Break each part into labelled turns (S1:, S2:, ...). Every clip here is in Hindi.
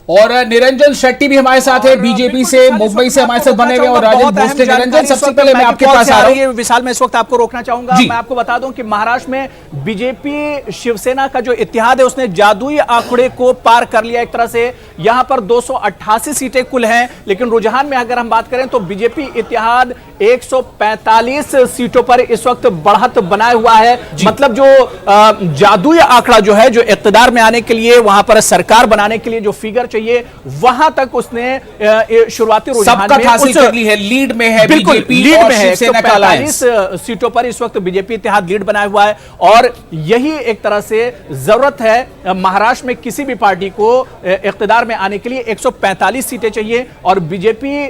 S1: और निरंजन शेट्टी भी हमारे साथ है, बीजेपी से मुंबई से हमारे साथ बने हुए, और राजन भोसले। निरंजन, सबसे पहले मैं आपके पास आ रहा हूं।
S2: विशाल, मैं इस वक्त आपको रोकना चाहूंगा। मैं आपको बता दूं कि महाराष्ट्र में बीजेपी शिवसेना का जो इत्तेहाद है उसने जादुई आंकड़े को पार कर लिया एक तरह से। यहां पर 288 सीटें कुल हैं, लेकिन रुझान में अगर हम बात करें तो बीजेपी इत्तेहाद 145 सीटों पर इस वक्त बढ़त बनाए हुआ है। मतलब जो जादुई आंकड़ा जो है, जो इक्तदार में आने के लिए, वहां पर सरकार बनाने के लिए जो फिगर चाहिए, वहां तक उसने शुरुआती रुझान में
S1: हासिल कर ली है। लीड में है बीजेपी, लीड में है।
S2: 145 सीटों पर इस वक्त बीजेपी इत्तेहाद लीड बनाया हुआ है, और यही एक तरह से जरूरत है महाराष्ट्र में किसी भी पार्टी को इक्तदार में आने के लिए। 145 सीटें चाहिए, और बीजेपी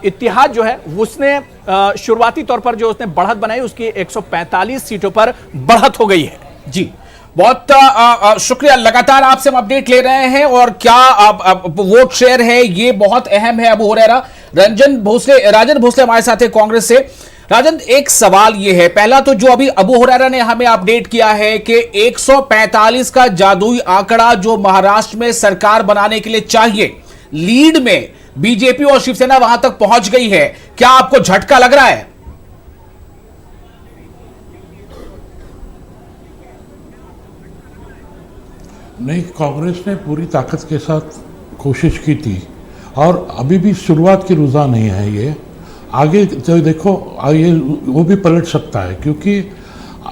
S2: इत्तेहाद जो है उसने शुरुआती तौर पर जो उसने बढ़त बनाई उसकी 145 सीटों पर बढ़त हो गई है।
S1: जी, बहुत शुक्रिया। लगातार आपसे हम अपडेट ले रहे हैं, और क्या वोट शेयर है ये बहुत अहम है। अबू हुरैरा, राजन भोसले हमारे साथ है कांग्रेस से। राजन, एक सवाल ये है, पहला तो जो अभी अबू हुरैरा ने हमें अपडेट किया है कि 145 का जादुई आंकड़ा जो महाराष्ट्र में सरकार बनाने के लिए चाहिए, लीड में बीजेपी और शिवसेना वहां तक पहुंच गई है, क्या आपको झटका लग रहा है?
S3: नहीं, कांग्रेस ने पूरी ताकत के साथ कोशिश की थी, और अभी भी शुरुआत की रुझान नहीं है। ये आगे तो देखो, ये वो भी पलट सकता है, क्योंकि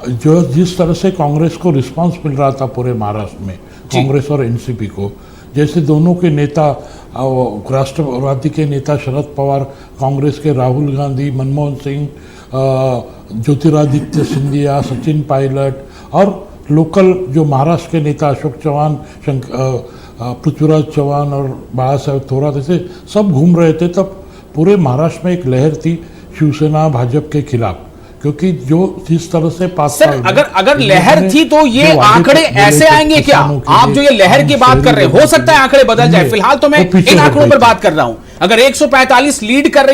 S3: जो जिस तरह से कांग्रेस को रिस्पांस मिल रहा था पूरे महाराष्ट्र में, कांग्रेस और एनसीपी को, जैसे दोनों के नेता, राष्ट्रवादी के नेता शरद पवार, कांग्रेस के राहुल गांधी, मनमोहन सिंह, ज्योतिरादित्य सिंधिया, सचिन पायलट, और लोकल जो महाराष्ट्र के नेता अशोक चौहान, पृथ्वीराज चौहान और बाला साहेब थोरात, ऐसे सब घूम रहे थे, तब पूरे महाराष्ट्र में एक लहर थी शिवसेना भाजपा के खिलाफ, क्योंकि जो जिस तरह से
S1: अगर लहर थी तो ये आंकड़े ऐसे आएंगे क्या? आप जो ये लहर की बात कर रहे हैं, हो सकता है आंकड़े बदल जाए, फिलहाल तो मैं इन आंकड़ों पर बात कर रहा हूं। अगर 145 लीड कर रही